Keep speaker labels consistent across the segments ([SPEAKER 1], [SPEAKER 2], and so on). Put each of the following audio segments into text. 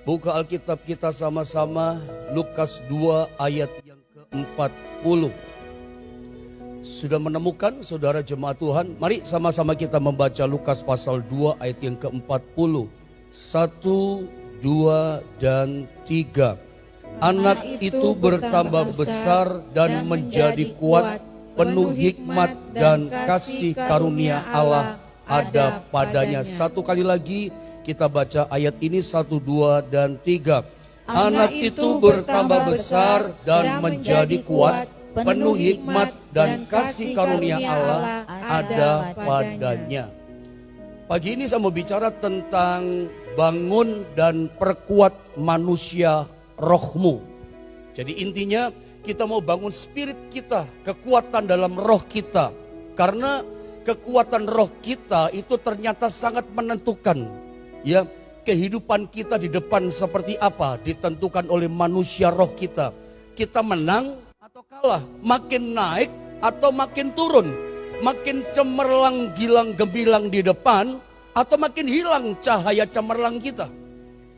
[SPEAKER 1] Buka Alkitab kita sama-sama, Lukas 2 ayat yang ke-40. Sudah menemukan saudara jemaat Tuhan? Mari sama-sama kita membaca Lukas pasal 2 ayat yang ke-40. 1, 2, dan 3. Anak itu bertambah besar dan menjadi kuat, penuh hikmat dan kasih karunia Allah ada padanya. Satu kali lagi kita baca ayat ini 1, 2, dan 3. Anak itu bertambah besar dan menjadi kuat, penuh hikmat dan kasih karunia Allah ada padanya. Pagi ini saya mau bicara tentang bangun dan perkuat manusia rohmu. Jadi intinya kita mau bangun spirit kita, kekuatan dalam roh kita. Karena kekuatan roh kita itu ternyata sangat menentukan. Ya, kehidupan kita di depan seperti apa ditentukan oleh manusia roh kita. Kita menang atau kalah, makin naik atau makin turun, makin cemerlang gilang gemilang di depan atau makin hilang cahaya cemerlang kita.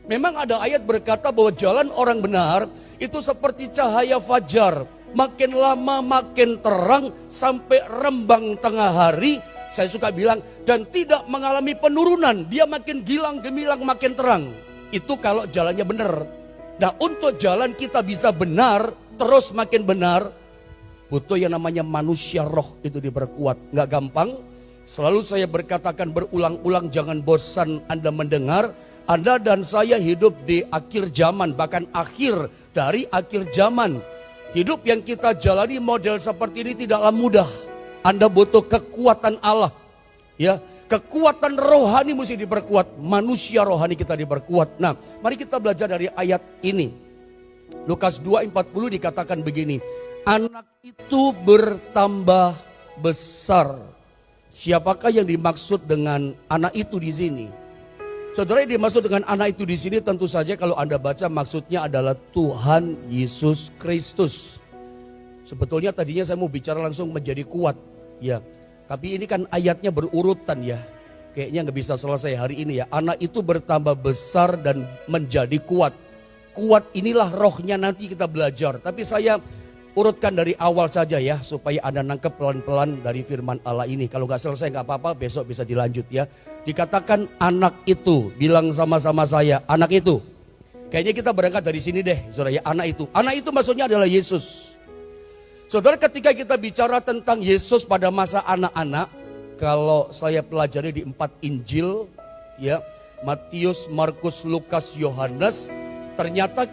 [SPEAKER 1] Memang ada ayat berkata bahwa jalan orang benar itu seperti cahaya fajar, makin lama makin terang sampai rembang tengah hari. Saya suka bilang, dan tidak mengalami penurunan. Dia makin gilang gemilang makin terang. Itu kalau jalannya benar. Nah, untuk jalan kita bisa benar, terus makin benar, butuh yang namanya manusia roh itu diperkuat. Nggak gampang. Selalu saya berkatakan berulang-ulang, jangan bosan Anda mendengar. Anda dan saya hidup di akhir zaman, bahkan akhir dari akhir zaman. Hidup yang kita jalani model seperti ini tidaklah mudah. Anda butuh kekuatan Allah. Ya, kekuatan rohani mesti diperkuat. Manusia rohani kita diperkuat. Nah, mari kita belajar dari ayat ini. Lukas 2:40 dikatakan begini. Anak itu bertambah besar. Siapakah yang dimaksud dengan anak itu di sini? Saudara, yang dimaksud dengan anak itu di sini tentu saja kalau Anda baca maksudnya adalah Tuhan Yesus Kristus. Sebetulnya tadinya saya mau bicara langsung menjadi kuat. Ya, tapi ini kan ayatnya berurutan ya. Kayaknya nggak bisa selesai hari ini ya. Anak itu bertambah besar dan menjadi kuat. Kuat inilah rohnya nanti kita belajar. Tapi saya urutkan dari awal saja ya, supaya Anda nangkep pelan-pelan dari firman Allah ini. Kalau nggak selesai nggak apa-apa, besok bisa dilanjut ya. Dikatakan anak itu, bilang sama-sama saya, anak itu. Kayaknya kita berangkat dari sini deh, saudara ya, anak itu. Anak itu maksudnya adalah Yesus. Saudara, ketika kita bicara tentang Yesus pada masa anak-anak, kalau saya pelajari di 4 Injil, ya, Matius, Markus, Lukas, Yohanes, ternyata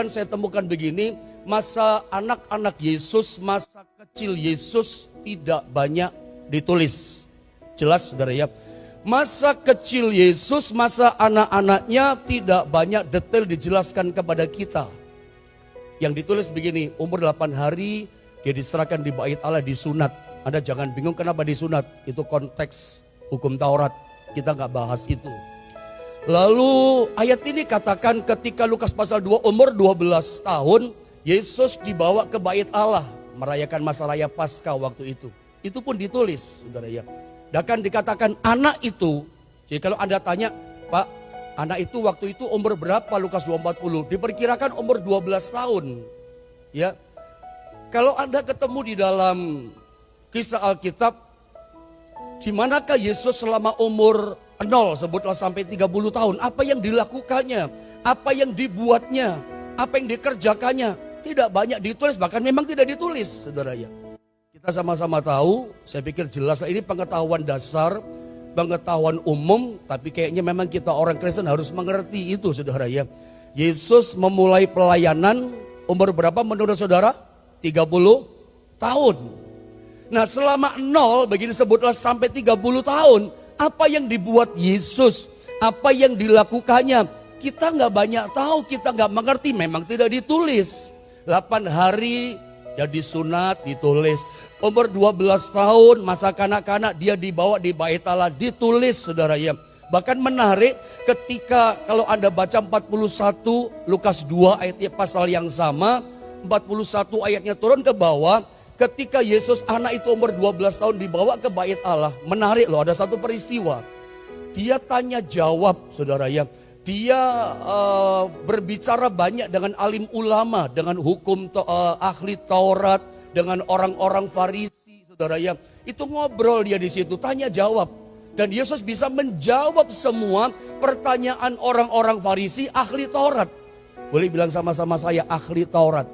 [SPEAKER 1] saya temukan begini, masa anak-anak Yesus, masa kecil Yesus tidak banyak ditulis. Jelas saudara ya, masa kecil Yesus, masa anak-anaknya tidak banyak detail dijelaskan kepada kita. Yang ditulis begini, umur 8 hari, dia diserahkan di bait Allah, disunat. Anda jangan bingung kenapa disunat. Itu konteks hukum Taurat. Kita nggak bahas itu. Lalu ayat ini katakan ketika Lukas pasal 2 umur 12 tahun. Yesus dibawa ke bait Allah. Merayakan masa raya Paskah waktu itu. Itu pun ditulis saudara ya. Dan kan dikatakan anak itu. Jadi kalau Anda tanya, Pak, anak itu waktu itu umur berapa Lukas 2:40? Diperkirakan umur 12 tahun. Ya. Kalau Anda ketemu di dalam kisah Alkitab, di manakah Yesus selama umur 0 sebutlah sampai 30 tahun, apa yang dilakukannya, apa yang dibuatnya, apa yang dikerjakannya, tidak banyak ditulis, bahkan memang tidak ditulis, saudara ya. Kita sama-sama tahu, saya pikir jelas ini pengetahuan dasar, pengetahuan umum, tapi kayaknya memang kita orang Kristen harus mengerti itu, saudara ya. Yesus memulai pelayanan umur berapa menurut saudara? 30 tahun. Nah, selama 0 begini sebutlah sampai 30 tahun, apa yang dibuat Yesus, apa yang dilakukannya, kita nggak banyak tahu, kita nggak mengerti, memang tidak ditulis. 8 hari ya disunat, ditulis. Umur 12 tahun masa kanak-kanak dia dibawa di bait Allah, ditulis saudara ya. Bahkan menarik ketika kalau Anda baca 41 Lukas 2 ayat pasal yang sama, 41 ayatnya turun ke bawah, ketika Yesus anak itu umur 12 tahun dibawa ke bait Allah. Menarik loh, ada satu peristiwa. Dia tanya jawab saudara ya. Dia berbicara banyak dengan alim ulama, dengan hukum ahli Taurat, dengan orang-orang Farisi, saudara ya. Itu ngobrol dia di situ, tanya jawab. Dan Yesus bisa menjawab semua pertanyaan orang-orang Farisi, ahli Taurat. Boleh bilang sama-sama saya, ahli Taurat.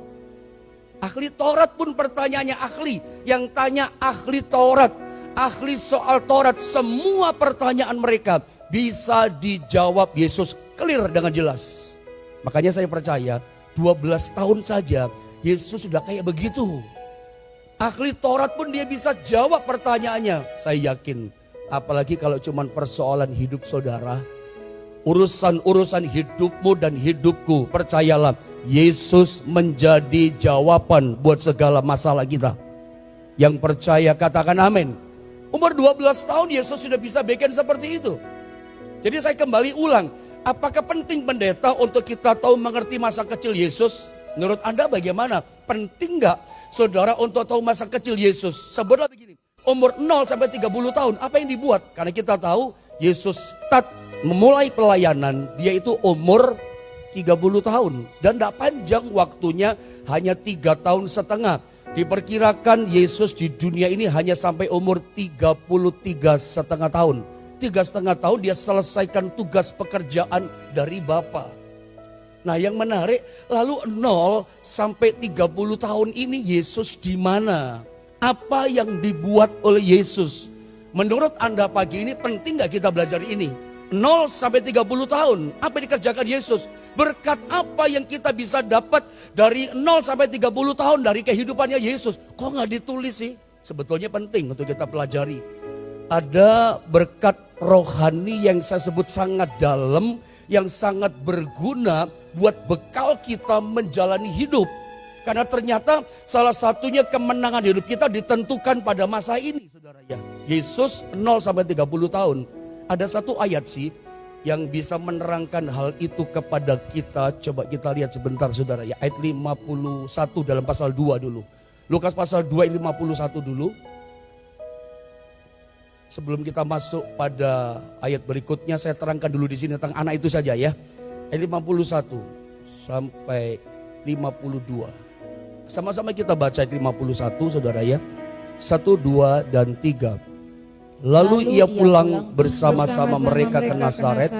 [SPEAKER 1] Ahli Taurat pun pertanyaannya ahli. Yang tanya ahli Taurat, ahli soal Taurat, semua pertanyaan mereka bisa dijawab Yesus clear dengan jelas. Makanya saya percaya 12 tahun saja Yesus sudah kayak begitu. Ahli Taurat pun dia bisa jawab pertanyaannya. Saya yakin, apalagi kalau cuma persoalan hidup saudara, urusan-urusan hidupmu dan hidupku, percayalah, Yesus menjadi jawaban buat segala masalah kita. Yang percaya katakan amin. Umur 12 tahun Yesus sudah bisa bikin seperti itu. Jadi saya kembali ulang, apakah penting pendeta untuk kita tahu mengerti masa kecil Yesus? Menurut Anda bagaimana? Penting nggak saudara untuk tahu masa kecil Yesus? Sebutlah begini, umur 0 sampai 30 tahun apa yang dibuat? Karena kita tahu Yesus start memulai pelayanan, dia itu umur 30 tahun. Dan tidak panjang waktunya, hanya 3 tahun setengah. Diperkirakan Yesus di dunia ini hanya sampai umur 33 setengah tahun. 3,5 tahun dia selesaikan tugas pekerjaan dari Bapa. Nah yang menarik, lalu 0 sampai 30 tahun ini Yesus di mana? Apa yang dibuat oleh Yesus? Menurut Anda pagi ini penting gak kita belajar ini? 0 sampai 30 tahun, apa yang dikerjakan Yesus? Berkat apa yang kita bisa dapat dari 0 sampai 30 tahun dari kehidupannya Yesus? Kok gak ditulis sih? Sebetulnya penting untuk kita pelajari. Ada berkat rohani yang saya sebut sangat dalam, yang sangat berguna buat bekal kita menjalani hidup. Karena ternyata salah satunya kemenangan hidup kita ditentukan pada masa ini, saudara ya. Yesus 0 sampai 30 tahun. Ada satu ayat sih yang bisa menerangkan hal itu kepada kita. Coba kita lihat sebentar saudara ya. Ayat 51 dalam pasal 2 dulu. Lukas pasal 2 ayat 51 dulu. Sebelum kita masuk pada ayat berikutnya, saya terangkan dulu di sini tentang anak itu saja ya. Ayat 51 sampai 52. Sama-sama kita baca ayat 51 saudara ya. 1, 2, dan 3. Lalu ia pulang bersama-sama mereka ke Nazaret,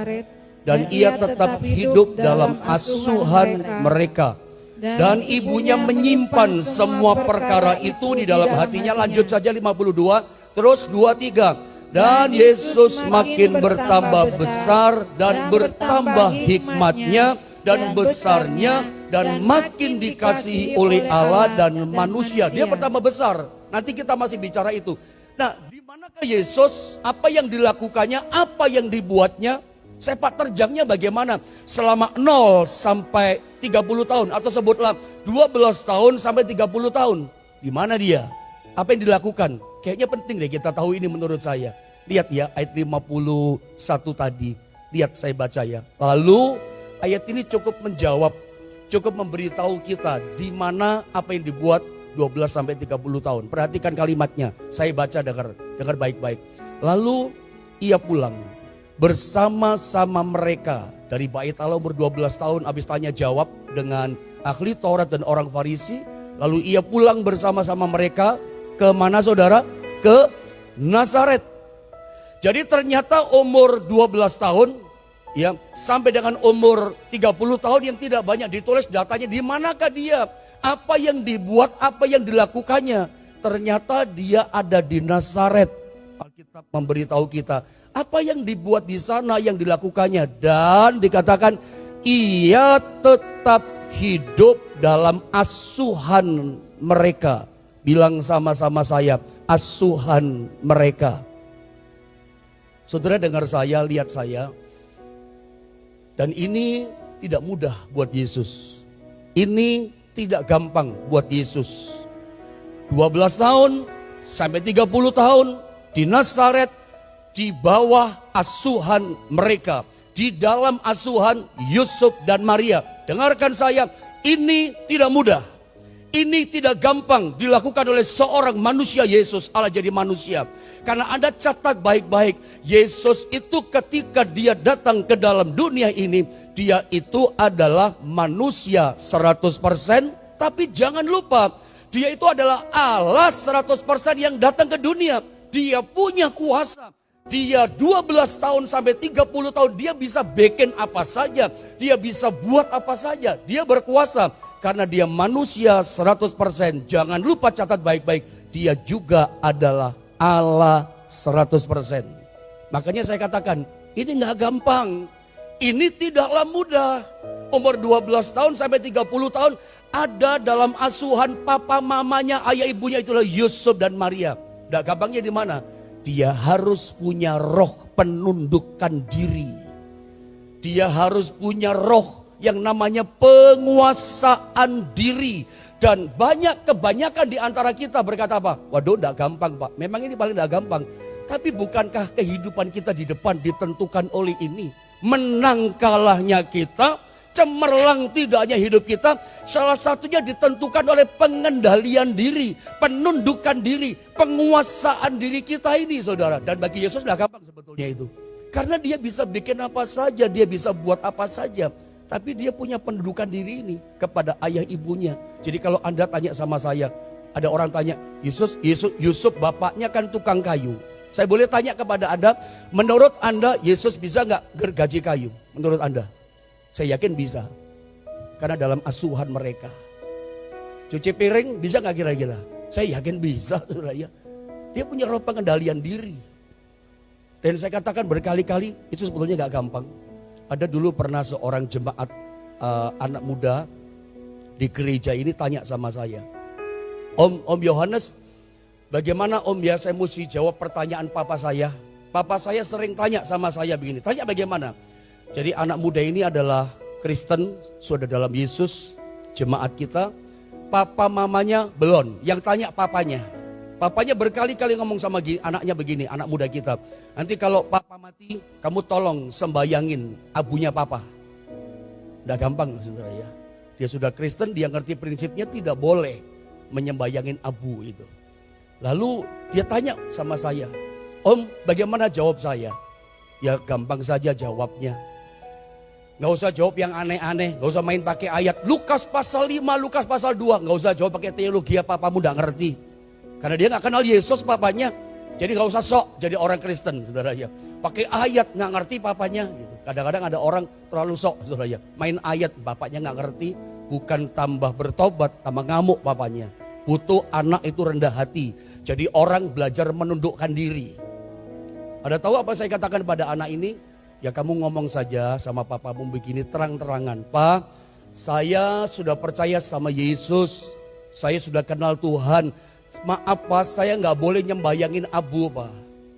[SPEAKER 1] dan ia tetap hidup dalam asuhan mereka. Dan ibunya menyimpan semua perkara itu di dalam hatinya. Lanjut saja 52, terus 2, 3. Dan Yesus makin bertambah besar dan bertambah hikmatnya dan besarnya, dan makin dikasihi oleh Allah dan manusia. Dia bertambah besar, nanti kita masih bicara itu. Nah, di manakah Yesus? Apa yang dilakukannya? Apa yang dibuatnya? Sepak terjangnya bagaimana? Selama 0 sampai 30 tahun, atau sebutlah 12 tahun sampai 30 tahun. Di mana dia? Apa yang dilakukan? Kayaknya penting deh kita tahu ini menurut saya. Lihat ya ayat 51 tadi. Lihat saya baca ya. Lalu ayat ini cukup menjawab, cukup memberitahu kita di mana apa yang dibuat 12 sampai 30 tahun. Perhatikan kalimatnya. Saya baca, dengar baik-baik. Lalu ia pulang bersama-sama mereka dari bait Allah umur 12 tahun, habis tanya jawab dengan ahli Taurat dan orang Farisi. Lalu ia pulang bersama-sama mereka ke mana saudara? Ke Nazaret. Jadi ternyata umur 12 tahun ya sampai dengan umur 30 tahun yang tidak banyak ditulis datanya, di manakah dia? Apa yang dibuat, apa yang dilakukannya? Ternyata dia ada di Nazaret. Alkitab memberitahu kita apa yang dibuat di sana, yang dilakukannya, dan dikatakan ia tetap hidup dalam asuhan mereka. Bilang sama-sama saya, asuhan mereka. Saudara dengar saya, lihat saya. Dan ini tidak mudah buat Yesus. Ini tidak gampang buat Yesus. 12 tahun sampai 30 tahun di Nazaret, di bawah asuhan mereka, di dalam asuhan Yusuf dan Maria. Dengarkan saya, ini tidak mudah. Ini tidak gampang dilakukan oleh seorang manusia Yesus, Allah jadi manusia. Karena Anda catat baik-baik, Yesus itu ketika dia datang ke dalam dunia ini, dia itu adalah manusia 100%. Tapi jangan lupa, dia itu adalah Allah 100% yang datang ke dunia. Dia punya kuasa. Dia 12 tahun sampai 30 tahun, dia bisa bikin apa saja. Dia bisa buat apa saja. Dia berkuasa. Karena dia manusia 100%. Jangan lupa catat baik-baik. Dia juga adalah Allah 100%. Makanya saya katakan, ini gak gampang. Ini tidaklah mudah. Umur 12 tahun sampai 30 tahun ada dalam asuhan papa mamanya, ayah ibunya itulah Yusuf dan Maria. Gak gampangnya di mana? Dia harus punya roh penundukan diri. Dia harus punya roh yang namanya penguasaan diri. Dan kebanyakan di antara kita berkata apa? Waduh, tidak gampang Pak. Memang ini paling tidak gampang. Tapi bukankah kehidupan kita di depan ditentukan oleh ini? Menang kalahnya kita, cemerlang tidaknya hidup kita, salah satunya ditentukan oleh pengendalian diri, penundukan diri, penguasaan diri kita ini saudara. Dan bagi Yesus tidak gampang sebetulnya itu. Karena dia bisa bikin apa saja, dia bisa buat apa saja. Tapi dia punya pendudukan diri ini kepada ayah ibunya. Jadi kalau Anda tanya sama saya, ada orang tanya, Yusuf bapaknya kan tukang kayu. Saya boleh tanya kepada Anda, menurut Anda Yesus bisa nggak gergaji kayu? Menurut Anda? Saya yakin bisa. Karena dalam asuhan mereka. Cuci piring bisa nggak kira-kira? Saya yakin bisa. Dia punya roh pengendalian diri. Dan saya katakan berkali-kali itu sebetulnya nggak gampang. Ada dulu pernah seorang jemaat anak muda di gereja ini tanya sama saya. Om Yohanes, bagaimana Om ya saya mesti jawab pertanyaan papa saya. Papa saya sering tanya sama saya begini, tanya bagaimana? Jadi anak muda ini adalah Kristen, sudah dalam Yesus, jemaat kita. Papa mamanya belum, yang tanya papanya. Papanya berkali-kali ngomong sama anaknya begini, anak muda kita. Nanti kalau papa mati, kamu tolong sembayangin abunya papa. Udah gampang saudara ya. Dia sudah Kristen, dia ngerti prinsipnya tidak boleh menyembayangin abu itu. Lalu dia tanya sama saya, Om bagaimana jawab saya? Ya gampang saja jawabnya. Gak usah jawab yang aneh-aneh, gak usah main pakai ayat. Lukas pasal 5, Lukas pasal 2, gak usah jawab pakai teologi papamu gak ngerti. Karena dia gak kenal Yesus papanya. Jadi gak usah sok jadi orang Kristen saudara ya. Pakai ayat gak ngerti papanya gitu. Kadang-kadang ada orang terlalu sok saudara ya. Main ayat bapaknya gak ngerti. Bukan tambah bertobat, tambah ngamuk papanya. Butuh anak itu rendah hati. Jadi orang belajar menundukkan diri. Ada tahu apa saya katakan pada anak ini? Ya kamu ngomong saja sama papamu begini terang-terangan. Pak, saya sudah percaya sama Yesus. Saya sudah kenal Tuhan. Maaf Pak, saya nggak boleh nyembayangin abu Pak.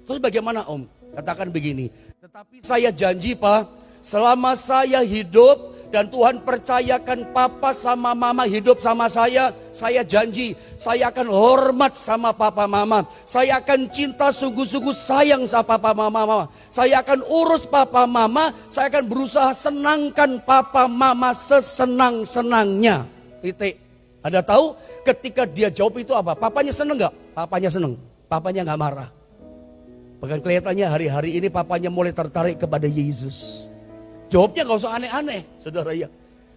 [SPEAKER 1] Terus bagaimana Om? Katakan begini. Tetapi saya janji Pak, selama saya hidup dan Tuhan percayakan papa sama mama hidup sama saya janji saya akan hormat sama papa mama. Saya akan cinta sungguh-sungguh sayang sama papa mama. Saya akan urus papa mama, saya akan berusaha senangkan papa mama sesenang-senangnya. Titik. Anda tahu ketika dia jawab itu apa? Papanya seneng gak? Papanya seneng. Papanya gak marah. Bahkan kelihatannya hari-hari ini papanya mulai tertarik kepada Yesus. Jawabnya gak usah aneh-aneh saudara ya.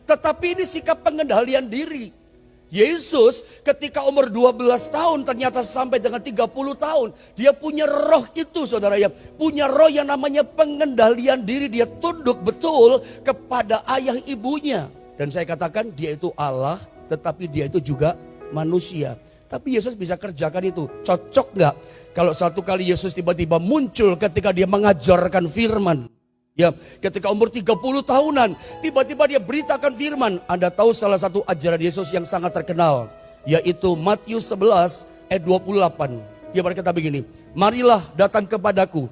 [SPEAKER 1] Tetapi ini sikap pengendalian diri. Yesus ketika umur 12 tahun ternyata sampai dengan 30 tahun. Dia punya roh itu saudara ya. Punya roh yang namanya pengendalian diri. Dia tunduk betul kepada ayah ibunya. Dan saya katakan dia itu Allah. Tetapi dia itu juga manusia. Tapi Yesus bisa kerjakan itu. Cocok gak? Kalau satu kali Yesus tiba-tiba muncul ketika dia mengajarkan firman. Ya, ketika umur 30 tahunan, tiba-tiba dia beritakan firman. Anda tahu salah satu ajaran Yesus yang sangat terkenal. Yaitu Matius 11 ayat 28. Dia berkata begini. Marilah datang kepadaku.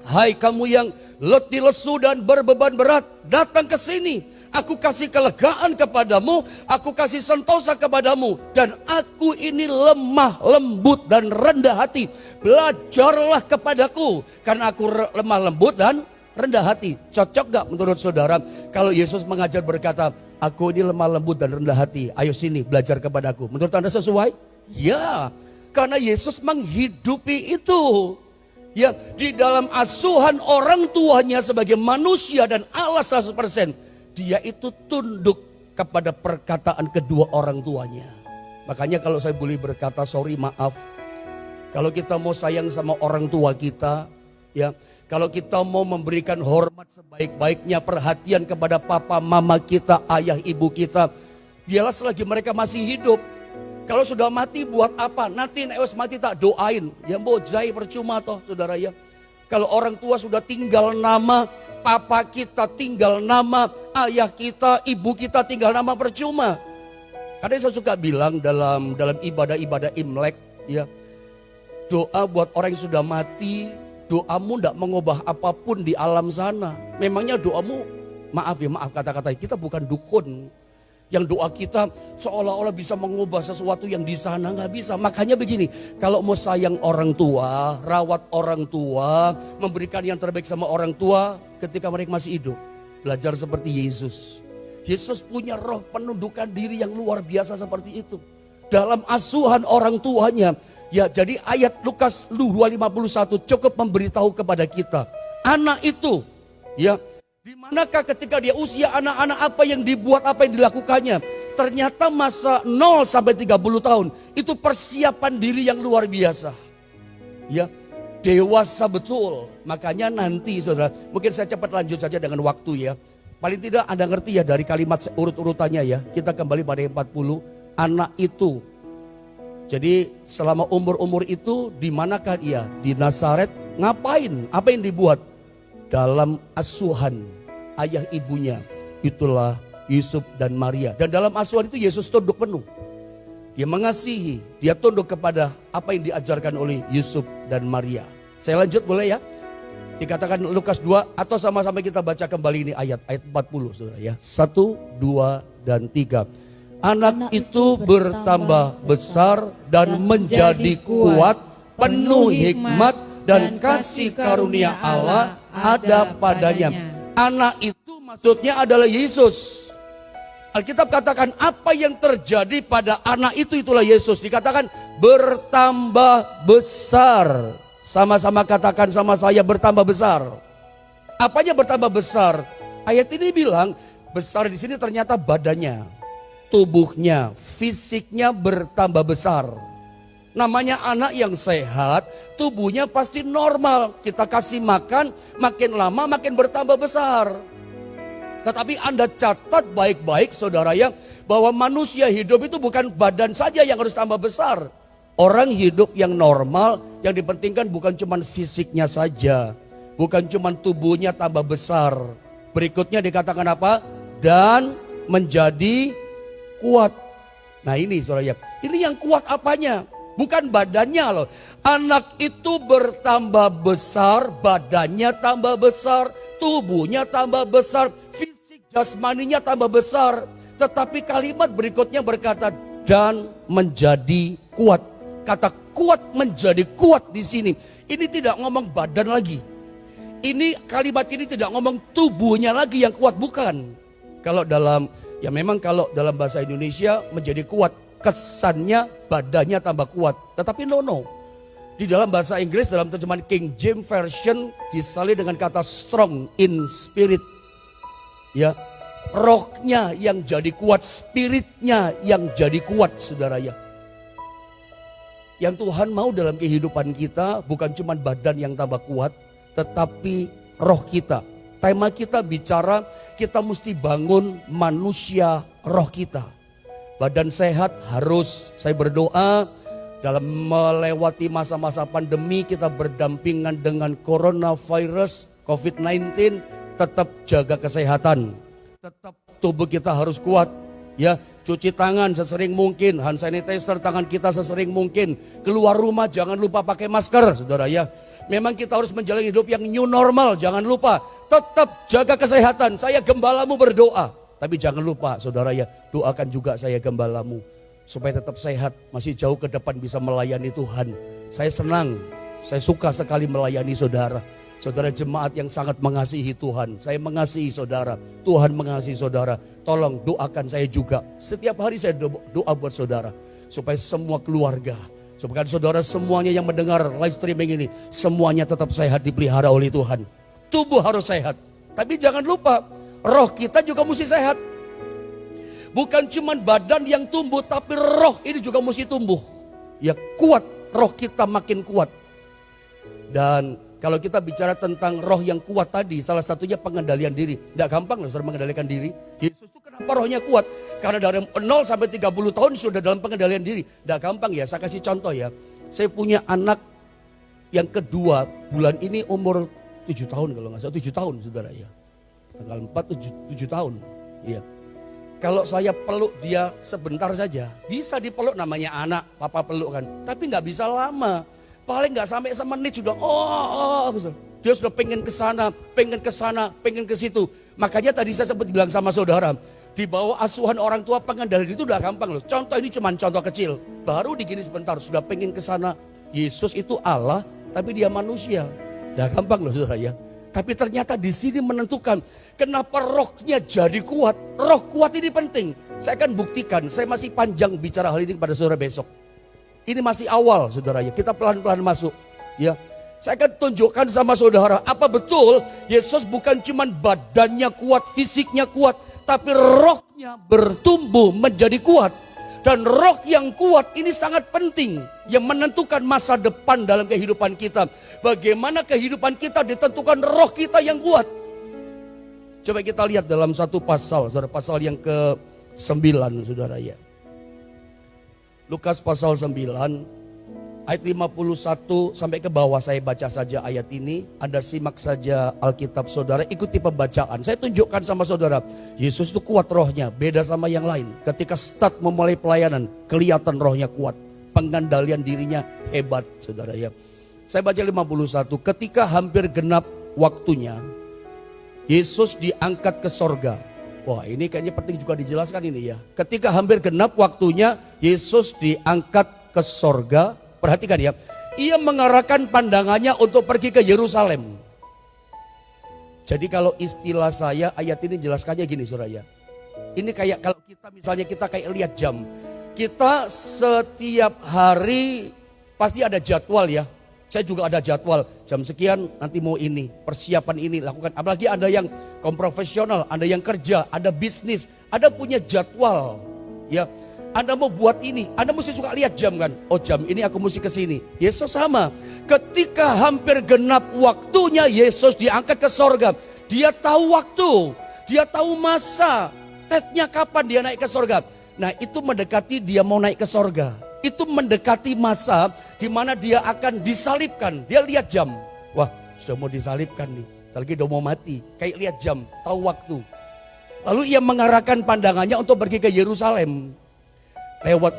[SPEAKER 1] Hai kamu yang letih lesu dan berbeban berat. Datang ke sini. Aku kasih kelegaan kepadamu, aku kasih sentosa kepadamu. Dan aku ini lemah, lembut dan rendah hati. Belajarlah kepadaku, karena aku lemah lembut dan rendah hati. Cocok gak menurut saudara kalau Yesus mengajar berkata, aku ini lemah lembut dan rendah hati. Ayo sini belajar kepadaku. Menurut Anda sesuai? Ya, karena Yesus menghidupi itu. Ya, di dalam asuhan orang tuanya sebagai manusia dan Allah 100%, dia itu tunduk kepada perkataan kedua orang tuanya. Makanya kalau saya boleh berkata sorry, maaf. Kalau kita mau sayang sama orang tua kita, ya, kalau kita mau memberikan hormat sebaik-baiknya, perhatian kepada papa, mama kita, ayah, ibu kita, biarlah selagi mereka masih hidup. Kalau sudah mati buat apa? Nanti neos mati tak doain. Ya bojai percuma toh saudara ya. Kalau orang tua sudah tinggal nama, papa kita tinggal nama, ayah kita, ibu kita tinggal nama, percuma. Karena saya suka bilang dalam ibadah-ibadah Imlek, ya, doa buat orang yang sudah mati, doamu tidak mengubah apapun di alam sana. Memangnya doamu, maaf kata-kata kita bukan dukun. Yang doa kita seolah-olah bisa mengubah sesuatu yang di sana, nggak bisa. Makanya begini, kalau mau sayang orang tua, rawat orang tua, memberikan yang terbaik sama orang tua ketika mereka masih hidup. Belajar seperti Yesus. Yesus punya roh penundukan diri yang luar biasa seperti itu. Dalam asuhan orang tuanya. Ya, jadi ayat Lukas 2:51 cukup memberitahu kepada kita. Anak itu, ya, di manakah ketika dia usia anak-anak apa yang dibuat, apa yang dilakukannya. Ternyata masa 0 sampai 30 tahun itu persiapan diri yang luar biasa. Ya, dewasa betul. Makanya nanti saudara, mungkin saya cepat lanjut saja dengan waktu ya. Paling tidak Anda ngerti ya dari kalimat urut-urutannya ya. Kita kembali pada 40, anak itu. Jadi selama umur-umur itu di manakah dia? Di Nazaret. Ngapain? Apa yang dibuat? Dalam asuhan ayah ibunya, itulah Yusuf dan Maria. Dan dalam asuhan itu Yesus tunduk penuh. Dia mengasihi, dia tunduk kepada apa yang diajarkan oleh Yusuf dan Maria. Saya lanjut boleh ya? Dikatakan Lukas 2 atau sama-sama kita baca kembali ini ayat 40 saudara ya. 1, 2, dan 3. Anak itu bertambah besar dan menjadi kuat, penuh hikmat dan kasih karunia Allah ada padanya. Anak itu maksudnya adalah Yesus. Alkitab katakan apa yang terjadi pada anak itu itulah Yesus. Dikatakan bertambah besar. Sama-sama katakan sama saya bertambah besar. Apanya bertambah besar? Ayat ini bilang besar di sini ternyata badannya, tubuhnya, fisiknya bertambah besar. Namanya anak yang sehat, tubuhnya pasti normal. Kita kasih makan, makin lama makin bertambah besar. Tetapi Anda catat baik-baik saudara ya, bahwa manusia hidup itu bukan badan saja yang harus tambah besar. Orang hidup yang normal, yang dipentingkan bukan cuma fisiknya saja. Bukan cuma tubuhnya tambah besar. Berikutnya dikatakan apa? Dan menjadi kuat. Nah ini saudara ya, ini yang kuat apanya? Bukan badannya loh. Anak itu bertambah besar, badannya tambah besar, tubuhnya tambah besar, fisik jasmaninya tambah besar. Tetapi kalimat berikutnya berkata dan menjadi kuat. Kata kuat menjadi kuat di sini. Ini tidak ngomong badan lagi. Ini kalimat ini tidak ngomong tubuhnya lagi yang kuat, bukan. Kalau dalam ya memang kalau dalam bahasa Indonesia menjadi kuat, kesannya badannya tambah kuat. Tetapi no. Di dalam bahasa Inggris dalam terjemahan King James Version disalin dengan kata strong in spirit. Ya, rohnya yang jadi kuat, spiritnya yang jadi kuat saudara ya. Yang Tuhan mau dalam kehidupan kita bukan cuma badan yang tambah kuat, tetapi roh kita. Tema kita bicara kita mesti bangun manusia roh kita. Badan sehat harus, saya berdoa dalam melewati masa-masa pandemi kita berdampingan dengan coronavirus COVID-19, tetap jaga kesehatan. Tetap tubuh kita harus kuat. Ya, cuci tangan sesering mungkin, hand sanitizer tangan kita sesering mungkin. Keluar rumah jangan lupa pakai masker, saudara ya. Memang kita harus menjalani hidup yang new normal, jangan lupa. Tetap jaga kesehatan, saya gembalamu berdoa. Tapi jangan lupa saudara ya, doakan juga saya gembalamu. Supaya tetap sehat, masih jauh ke depan bisa melayani Tuhan. Saya senang, saya suka sekali melayani saudara. Saudara jemaat yang sangat mengasihi Tuhan, saya mengasihi saudara, Tuhan mengasihi saudara. Tolong doakan saya juga. Setiap hari saya doa buat saudara, supaya semua keluarga, supaya saudara semuanya yang mendengar live streaming ini, semuanya tetap sehat, dipelihara oleh Tuhan. Tubuh harus sehat, tapi jangan lupa, roh kita juga mesti sehat. Bukan cuma badan yang tumbuh, tapi roh ini juga mesti tumbuh. Ya kuat, roh kita makin kuat. Dan kalau kita bicara tentang roh yang kuat tadi, salah satunya pengendalian diri. Tidak gampang loh saudara mengendalikan diri. Yesus itu kenapa rohnya kuat? Karena dari 0 sampai 30 tahun sudah dalam pengendalian diri. Tidak gampang ya, saya kasih contoh ya. Saya punya anak yang kedua, bulan ini umur 7 tahun kalau nggak salah. 7 tahun saudara ya. Tanggal 4, 7 tahun. Iya. Kalau saya peluk dia sebentar saja, bisa dipeluk, namanya anak, papa peluk kan. Tapi nggak bisa lama. Paling nggak sampai semenit sudah, dia sudah pengen ke sana, pengen ke situ. Makanya tadi saya sempat bilang sama saudara, di bawah asuhan orang tua pengendalian itu udah gampang loh. Contoh ini cuma contoh kecil, baru digini sebentar sudah pengen ke sana. Yesus itu Allah, tapi dia manusia. Udah gampang loh saudara ya. Tapi ternyata di sini menentukan kenapa rohnya jadi kuat. Roh kuat ini penting. Saya akan buktikan, saya masih panjang bicara hal ini kepada saudara besok. Ini masih awal saudara ya, kita pelan-pelan masuk ya. Saya akan tunjukkan sama saudara, apa betul Yesus bukan cuma badannya kuat, fisiknya kuat, tapi rohnya bertumbuh menjadi kuat. Dan roh yang kuat ini sangat penting, yang menentukan masa depan dalam kehidupan kita. Bagaimana kehidupan kita ditentukan roh kita yang kuat. Coba kita lihat dalam satu pasal, saudara, pasal yang ke-9 saudara ya. Lukas pasal 9 ayat 51 sampai ke bawah, saya baca saja ayat ini. Anda simak saja Alkitab saudara, ikuti pembacaan. Saya tunjukkan sama saudara, Yesus itu kuat rohnya, beda sama yang lain. Ketika start memulai pelayanan, kelihatan rohnya kuat. Pengendalian dirinya hebat saudara ya. Saya baca 51, ketika hampir genap waktunya, Yesus diangkat ke sorga. Wah, ini kayaknya penting juga dijelaskan ini ya. Ketika hampir genap waktunya, Yesus diangkat ke sorga. Perhatikan ya, ia mengarahkan pandangannya untuk pergi ke Yerusalem. Jadi kalau istilah saya, ayat ini jelaskannya gini saudara ya. Ini kayak kalau kita misalnya kita kayak lihat jam. Kita setiap hari pasti ada jadwal ya. Saya juga ada jadwal, jam sekian nanti mau ini, persiapan ini lakukan. Apalagi ada yang profesional, ada yang kerja, ada bisnis, ada punya jadwal. Ya, Anda mau buat ini, Anda mesti suka lihat jam kan. Oh jam ini aku mesti ke sini. Yesus sama, ketika hampir genap waktunya Yesus diangkat ke sorga. Dia tahu waktu, dia tahu masa, tetnya kapan dia naik ke sorga. Nah itu mendekati dia mau naik ke sorga. Itu mendekati masa di mana dia akan disalibkan. Dia lihat jam. Wah, sudah mau disalibkan nih. Lagi udah mau mati. Kayak lihat jam, tahu waktu. Lalu ia mengarahkan pandangannya untuk pergi ke Yerusalem.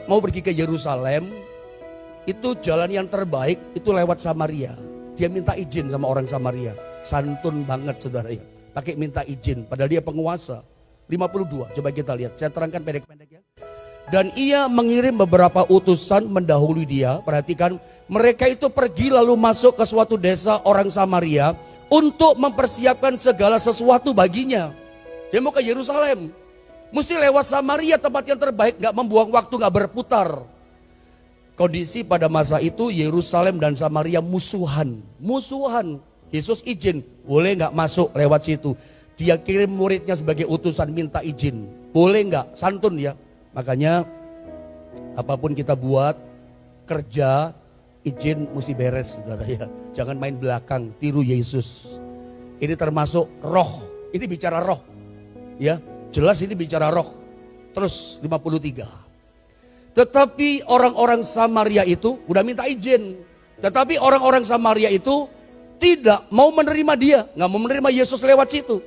[SPEAKER 1] Mau pergi ke Yerusalem, itu jalan yang terbaik itu lewat Samaria. Dia minta izin sama orang Samaria. Santun banget saudara ya. Pakai minta izin, padahal dia penguasa. 52, coba kita lihat. Saya terangkan pendek-pendek ya. Dan ia mengirim beberapa utusan mendahului dia. Perhatikan, mereka itu pergi lalu masuk ke suatu desa orang Samaria untuk mempersiapkan segala sesuatu baginya. Dia mau ke Yerusalem, mesti lewat Samaria, tempat yang terbaik, gak membuang waktu, gak berputar. Kondisi pada masa itu Yerusalem dan Samaria musuhan. Yesus izin, boleh gak masuk lewat situ. Dia kirim muridnya sebagai utusan minta izin. Boleh gak? Santun ya. Makanya apapun kita buat, kerja, izin mesti beres saudara ya. Jangan main belakang, tiru Yesus. Ini termasuk roh, ini bicara roh. Ya, jelas ini bicara roh. Terus 53. Tetapi orang-orang Samaria itu udah minta izin. Tetapi orang-orang Samaria itu tidak mau menerima dia, nggak mau menerima Yesus lewat situ.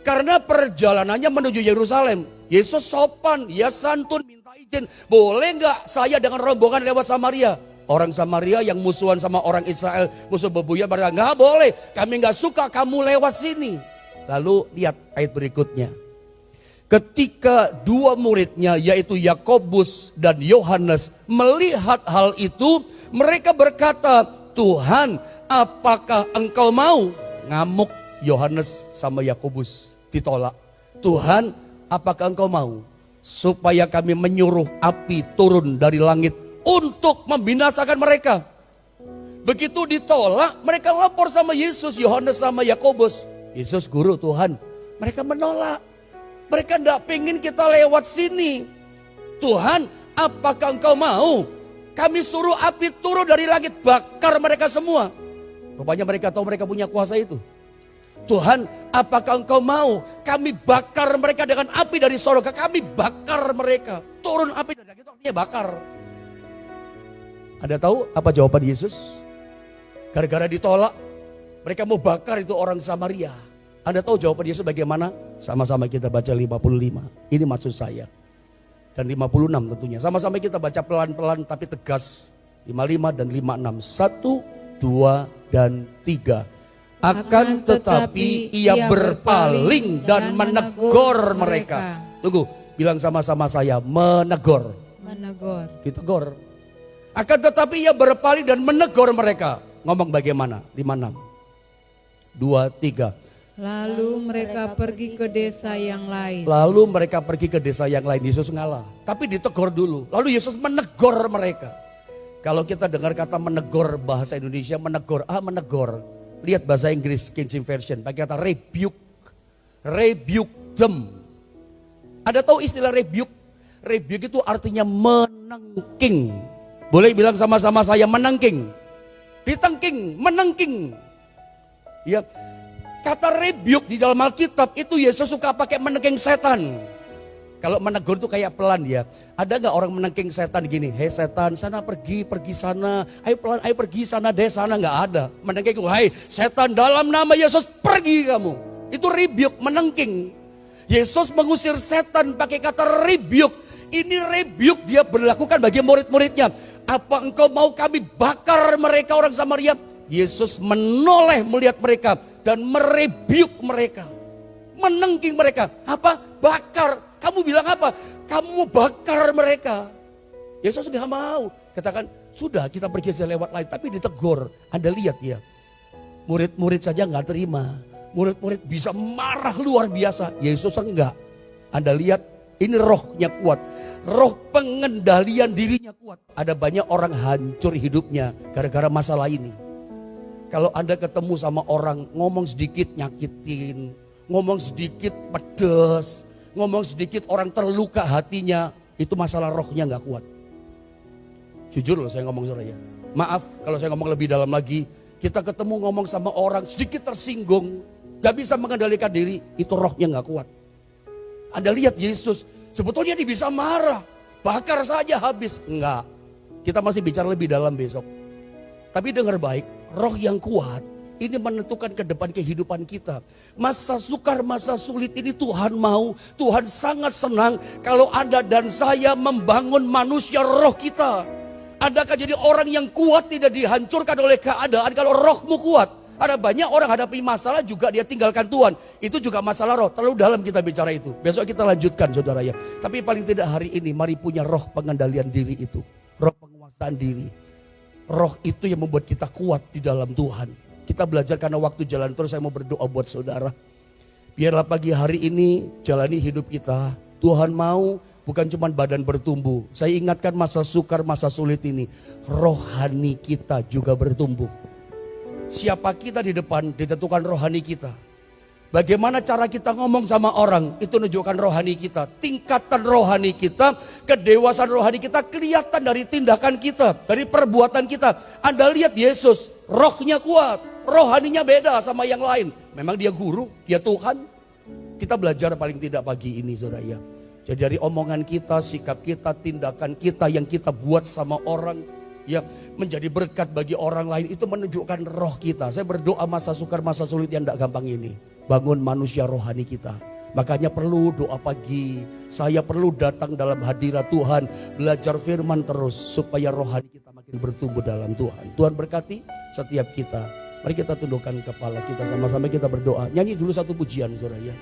[SPEAKER 1] Karena perjalanannya menuju Yerusalem. Yesus sopan, ya santun, minta izin. Boleh nggak saya dengan rombongan lewat Samaria? Orang Samaria yang musuhan sama orang Israel, musuh bebuyutan berkata, nggak boleh, kami nggak suka kamu lewat sini. Lalu lihat ayat berikutnya. Ketika dua muridnya yaitu Yakobus dan Yohanes melihat hal itu, mereka berkata, Tuhan, apakah engkau mau? ngamuk Yohanes sama Yakobus, ditolak. Tuhan, apakah engkau mau supaya kami menyuruh api turun dari langit untuk membinasakan mereka? Begitu ditolak, mereka lapor sama Yesus, Yohanes sama Yakobus. Yesus, guru Tuhan, mereka menolak. Mereka tidak pengen kita lewat sini. Tuhan, apakah engkau mau kami suruh api turun dari langit bakar mereka semua? Rupanya mereka tahu mereka punya kuasa itu. Tuhan, apakah engkau mau kami bakar mereka dengan api dari sorga? Kami bakar mereka. Turun api dari langit, artinya bakar. Anda tahu apa jawaban Yesus? Gara-gara ditolak, mereka mau bakar itu orang Samaria. Anda tahu jawaban Yesus bagaimana? Sama-sama kita baca 55. Ini maksud saya. Dan 56 tentunya. Sama-sama kita baca pelan-pelan tapi tegas. 55 dan 56. 1, 2, dan 3. Akan tetapi ia berpaling dan menegur mereka. Tunggu, bilang sama-sama saya, menegur.
[SPEAKER 2] Menegur.
[SPEAKER 1] Ditegur. Akan tetapi ia berpaling dan menegur mereka. Ngomong bagaimana? 56. 2, 3.
[SPEAKER 2] Lalu mereka pergi ke desa yang lain.
[SPEAKER 1] Lalu mereka pergi ke desa yang lain. Yesus ngalah. Tapi ditegur dulu. Lalu Yesus menegur mereka. Kalau kita dengar kata menegur bahasa Indonesia, menegur. Menegur. Lihat bahasa Inggris King James Version. Pakai kata rebuke. Rebuke them. Ada tahu istilah rebuke? Rebuke itu artinya menengking. Boleh bilang sama-sama saya, menengking. Ditengking, menengking. Ya. Kata rebuke di dalam Alkitab itu Yesus suka pakai menengking setan. Kalau menegur itu kayak pelan ya. Ada gak orang menengking setan gini? Hei setan, sana pergi sana. Ayo pelan, ayo pergi sana deh, sana. Gak ada. Menengking, hai setan dalam nama Yesus pergi kamu. Itu rebuke, menengking. Yesus mengusir setan pakai kata rebuke. Ini rebuke dia berlakukan bagi murid-muridnya. Apa engkau mau kami bakar mereka orang Samaria? Yesus menoleh melihat mereka dan merebuke mereka. Menengking mereka. Apa? Bakar. Kamu bilang apa? Kamu mau bakar mereka. Yesus gak mau. Katakan, sudah kita pergi saja lewat lain. Tapi ditegur. Anda lihat ya. Murid-murid saja gak terima. Murid-murid bisa marah luar biasa. Yesus enggak. Anda lihat ini rohnya kuat. Roh pengendalian dirinya kuat. Ada banyak orang hancur hidupnya gara-gara masalah ini. Kalau Anda ketemu sama orang ngomong sedikit nyakitin, ngomong sedikit pedes, ngomong sedikit orang terluka hatinya, itu masalah rohnya gak kuat. Jujur loh saya ngomong saudara ya. Maaf kalau saya ngomong lebih dalam lagi, kita ketemu ngomong sama orang sedikit tersinggung, gak bisa mengendalikan diri, itu rohnya gak kuat. Anda lihat Yesus, sebetulnya dia bisa marah, bakar saja habis. Enggak, kita masih bicara lebih dalam besok. Tapi dengar baik, roh yang kuat ini menentukan ke depan kehidupan kita. Masa sukar, masa sulit ini Tuhan mau, Tuhan sangat senang kalau Anda dan saya membangun manusia roh kita. Anda akan jadi orang yang kuat, tidak dihancurkan oleh keadaan kalau rohmu kuat. Ada banyak orang hadapi masalah juga dia tinggalkan Tuhan. Itu juga masalah roh, terlalu dalam kita bicara itu. Besok kita lanjutkan saudara ya. Tapi paling tidak hari ini mari punya roh pengendalian diri itu. Roh penguasaan diri. Roh itu yang membuat kita kuat di dalam Tuhan. Kita belajar karena waktu jalan terus, saya mau berdoa buat saudara. Biarlah pagi hari ini jalani hidup kita. Tuhan mau bukan cuma badan bertumbuh. Saya ingatkan masa sukar, masa sulit ini. Rohani kita juga bertumbuh. Siapa kita di depan ditentukan rohani kita. Bagaimana cara kita ngomong sama orang, itu menunjukkan rohani kita. Tingkatan rohani kita, kedewasaan rohani kita kelihatan dari tindakan kita, dari perbuatan kita. Anda lihat Yesus, rohnya kuat, rohaninya beda sama yang lain. Memang dia guru, dia Tuhan. Kita belajar paling tidak pagi ini saudara ya. Jadi dari omongan kita, sikap kita, tindakan kita yang kita buat sama orang, yang menjadi berkat bagi orang lain, itu menunjukkan roh kita. Saya berdoa masa sukar, masa sulit yang tidak gampang ini. Bangun manusia rohani kita. Makanya perlu doa pagi. Saya perlu datang dalam hadirat Tuhan. Belajar firman terus. Supaya rohani kita makin bertumbuh dalam Tuhan. Tuhan berkati setiap kita. Mari kita tundukkan kepala kita. Sama-sama kita berdoa. Nyanyi dulu satu pujian saudara ya.